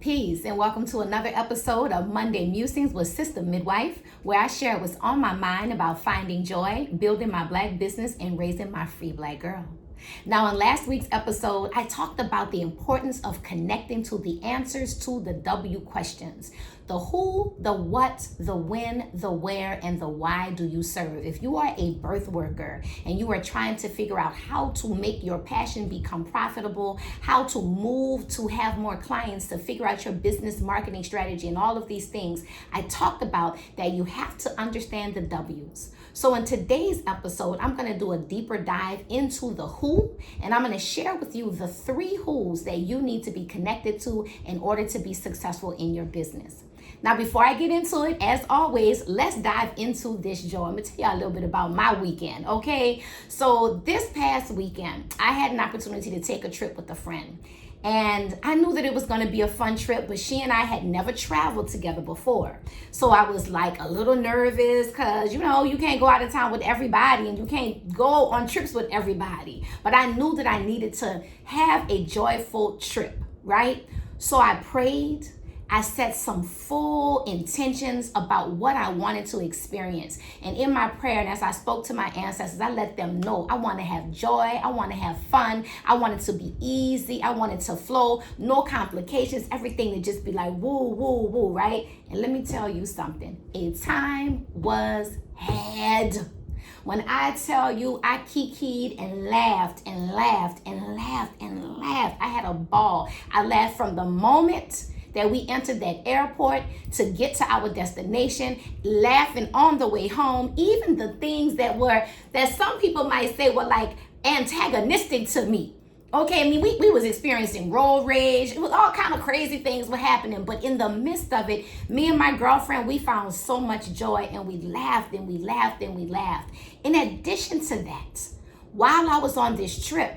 Peace and welcome to another episode of Monday Musings with Sister Midwife, where I share what's on my mind about finding joy, building my Black business, and raising my free Black girl. Now, in last week's episode, I talked about the importance of connecting to the answers to the W questions. The who, the what, the when, the where, and the why do you serve? If you are a birth worker and you are trying to figure out how to make your passion become profitable, how to move to have more clients, to figure out your business marketing strategy and all of these things, I talked about that you have to understand the W's. So in today's episode, I'm going to do a deeper dive into the who, and I'm going to share with you the 3 who's that you need to be connected to in order to be successful in your business. Now, before I get into it, as always, let's dive into this joy. I'm going to tell you a little bit about my weekend, okay? So this past weekend, I had an opportunity to take a trip with a friend. And I knew that it was going to be a fun trip, but she and I had never traveled together before. So I was like a little nervous because, you can't go out of town with everybody and you can't go on trips with everybody. But I knew that I needed to have a joyful trip, right? So I prayed. I set some full intentions about what I wanted to experience. And in my prayer, and as I spoke to my ancestors, I let them know I want to have joy. I want to have fun. I want it to be easy. I want it to flow. No complications. Everything to just be like, woo, woo, woo, right? And let me tell you something. A time was had. When I tell you I kikied and laughed and laughed and laughed and laughed, I had a ball. I laughed from the moment that we entered that airport to get to our destination, laughing on the way home, even the things that some people might say were like antagonistic to me. Okay, I mean, we was experiencing road rage. It was all kind of crazy things were happening. But in the midst of it, me and my girlfriend, we found so much joy and we laughed and we laughed and we laughed. In addition to that, while I was on this trip,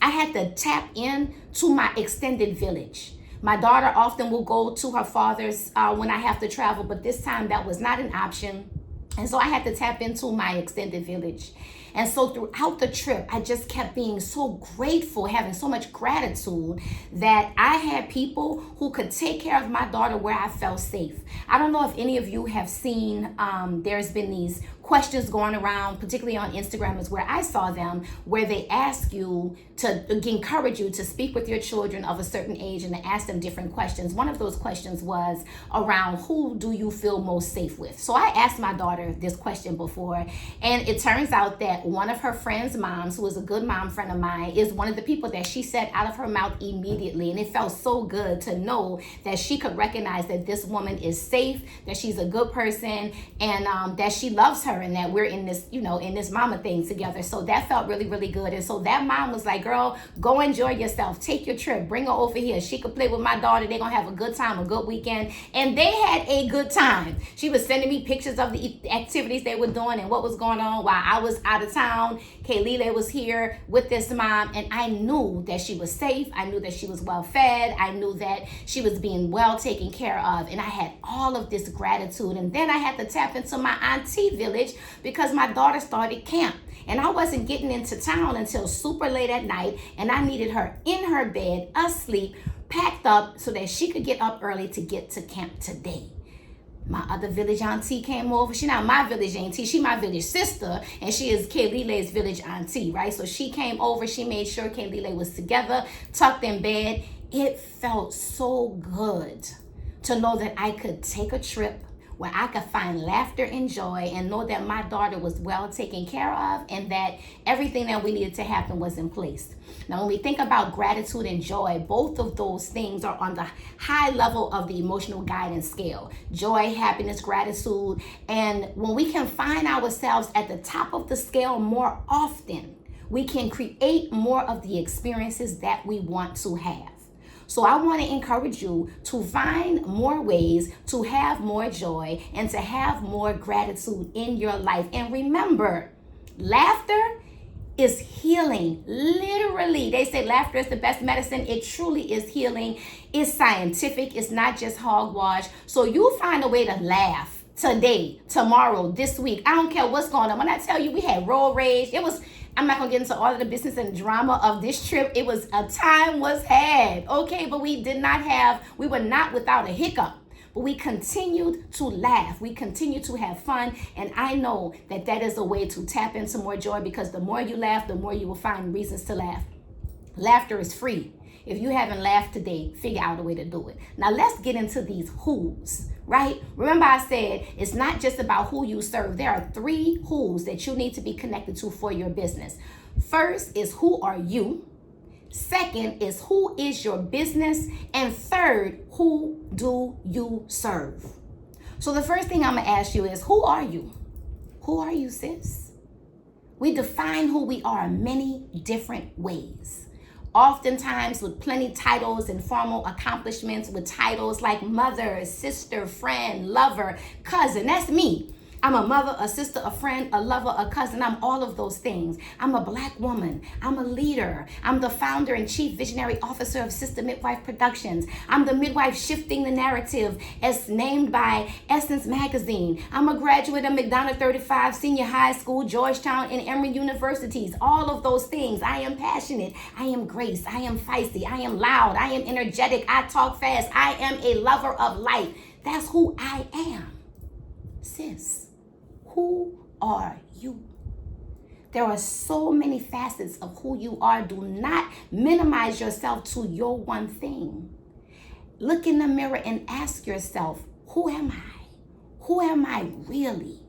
I had to tap in to my extended village. My daughter often will go to her father's when I have to travel, but this time that was not an option. And so I had to tap into my extended village. And so throughout the trip, I just kept being so grateful, having so much gratitude that I had people who could take care of my daughter where I felt safe. I don't know if any of you have seen, there's been these questions going around, particularly on Instagram is where I saw them, where they ask you to encourage you to speak with your children of a certain age and to ask them different questions. One of those questions was around who do you feel most safe with? So I asked my daughter this question before, and it turns out that one of her friend's moms, who is a good mom friend of mine, is one of the people that she said out of her mouth immediately. And it felt so good to know that she could recognize that this woman is safe, that she's a good person, and that she loves her, and that we're in this, in this mama thing together. So that felt really, really good. And so that mom was like, girl, go enjoy yourself. Take your trip. Bring her over here. She could play with my daughter. They're going to have a good time, a good weekend. And they had a good time. She was sending me pictures of the activities they were doing and what was going on while I was out of town. Kaylila was here with this mom, and I knew that she was safe. I knew that she was well fed. I knew that she was being well taken care of. And I had all of this gratitude. And then I had to tap into my auntie village because my daughter started camp. And I wasn't getting into town until super late at night, and I needed her in her bed, asleep, packed up so that she could get up early to get to camp today. My other village auntie came over. She not my village auntie, she my village sister, and she is Kaylila's village auntie, right? So she came over, she made sure Kaylila was together, tucked in bed. It felt so good to know that I could take a trip where I could find laughter and joy and know that my daughter was well taken care of and that everything that we needed to happen was in place. Now, when we think about gratitude and joy, both of those things are on the high level of the emotional guidance scale. Joy, happiness, gratitude. And when we can find ourselves at the top of the scale more often, we can create more of the experiences that we want to have. So I want to encourage you to find more ways to have more joy and to have more gratitude in your life. And remember, laughter is healing. Literally, they say laughter is the best medicine. It truly is healing. It's scientific. It's not just hogwash. So you find a way to laugh today, tomorrow, this week. I don't care what's going on. When I tell you we had road rage, I'm not gonna get into all of the business and drama of this trip. It was a time was had, okay? But we were not without a hiccup. But we continued to laugh. We continued to have fun. And I know that that is a way to tap into more joy, because the more you laugh, the more you will find reasons to laugh. Laughter is free. If you haven't laughed today, figure out a way to do it. Now let's get into these who's, right? Remember I said it's not just about who you serve. There are 3 who's that you need to be connected to for your business. First is, who are you? Second is, who is your business? And third, who do you serve? So the first thing I'm gonna ask you is, who are you? Who are you, sis? We define who we are many different ways. Oftentimes with plenty titles and formal accomplishments, with titles like mother, sister, friend, lover, cousin. That's me. I'm a mother, a sister, a friend, a lover, a cousin. I'm all of those things. I'm a Black woman. I'm a leader. I'm the founder and chief visionary officer of Sister Midwife Productions. I'm the midwife shifting the narrative as named by Essence Magazine. I'm a graduate of McDonough 35 Senior High School, Georgetown, and Emory Universities. All of those things. I am passionate. I am grace. I am feisty. I am loud. I am energetic. I talk fast. I am a lover of life. That's who I am. Sis. Who are you? There are so many facets of who you are. Do not minimize yourself to your one thing. Look in the mirror and ask yourself, who am I? Who am I really?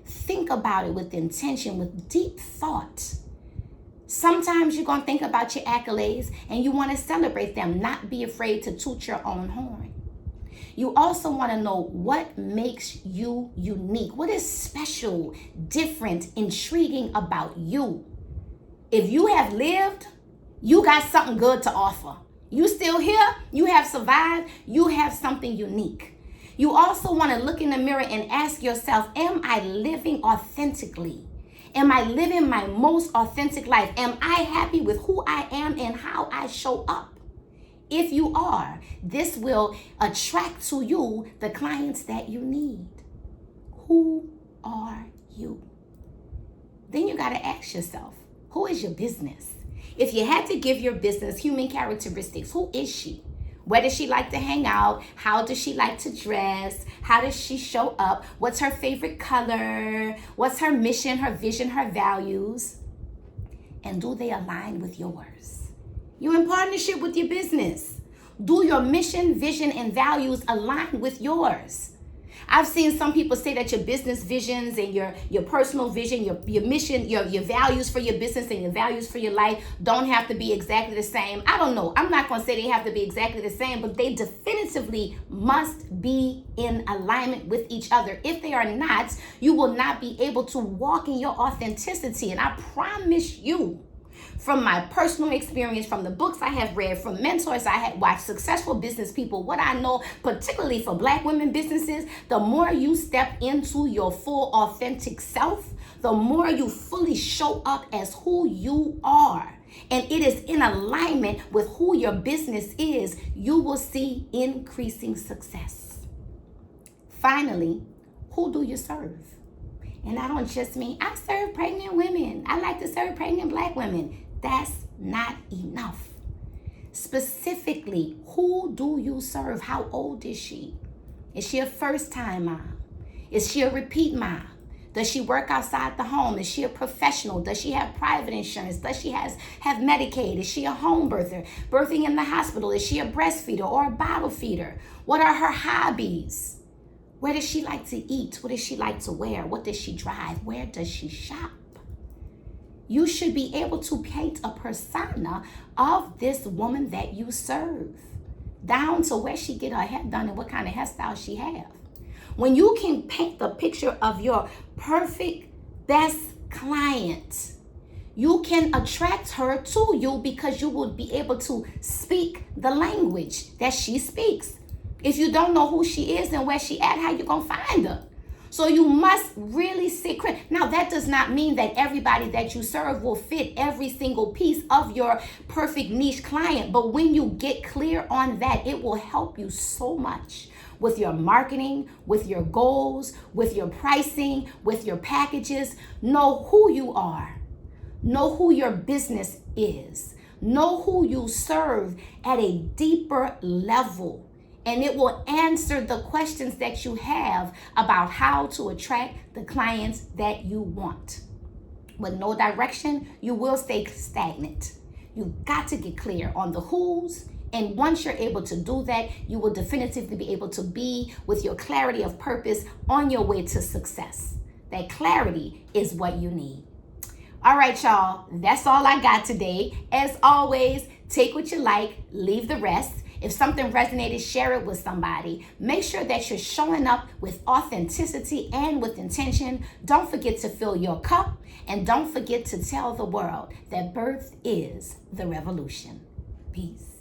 Think about it with intention, with deep thought. Sometimes you're going to think about your accolades and you want to celebrate them, not be afraid to toot your own horn. You also want to know what makes you unique. What is special, different, intriguing about you? If you have lived, you got something good to offer. You still here, you have survived, you have something unique. You also want to look in the mirror and ask yourself, am I living authentically? Am I living my most authentic life? Am I happy with who I am and how I show up? If you are, this will attract to you the clients that you need. Who are you? Then you got to ask yourself, who is your business? If you had to give your business human characteristics, who is she? Where does she like to hang out? How does she like to dress? How does she show up? What's her favorite color? What's her mission, her vision, her values? And do they align with yours? You're in partnership with your business. Do your mission, vision, and values align with yours? I've seen some people say that your business visions and your personal vision, your mission, your values for your business and your values for your life don't have to be exactly the same. I don't know. I'm not going to say they have to be exactly the same, but they definitively must be in alignment with each other. If they are not, you will not be able to walk in your authenticity. And I promise you, from my personal experience, from the books I have read, from mentors I had watched, successful business people, what I know, particularly for Black women businesses, the more you step into your full authentic self, the more you fully show up as who you are, and it is in alignment with who your business is, you will see increasing success. Finally, who do you serve? And I don't just mean, I serve pregnant women. I like to serve pregnant Black women. That's not enough. Specifically, who do you serve? How old is she? Is she a first-time mom? Is she a repeat mom? Does she work outside the home? Is she a professional? Does she have private insurance? Does she have Medicaid? Is she a home birther? Birthing in the hospital? Is she a breastfeeder or a bottle feeder? What are her hobbies? Where does she like to eat? What does she like to wear? What does she drive? Where does she shop? You should be able to paint a persona of this woman that you serve, down to where she get her hair done and what kind of hairstyle she have. When you can paint the picture of your perfect best client, you can attract her to you because you will be able to speak the language that she speaks. If you don't know who she is and where she at, how you gonna find her? So you must really sit clear. Now, that does not mean that everybody that you serve will fit every single piece of your perfect niche client. But when you get clear on that, it will help you so much with your marketing, with your goals, with your pricing, with your packages. Know who you are. Know who your business is. Know who you serve at a deeper level. And it will answer the questions that you have about how to attract the clients that you want. With no direction, you will stay stagnant. You've got to get clear on the who's. And once you're able to do that, you will definitively be able to be with your clarity of purpose on your way to success. That clarity is what you need. All right, y'all, that's all I got today. As always, take what you like, leave the rest. If something resonated, share it with somebody. Make sure that you're showing up with authenticity and with intention. Don't forget to fill your cup, and don't forget to tell the world that birth is the revolution. Peace.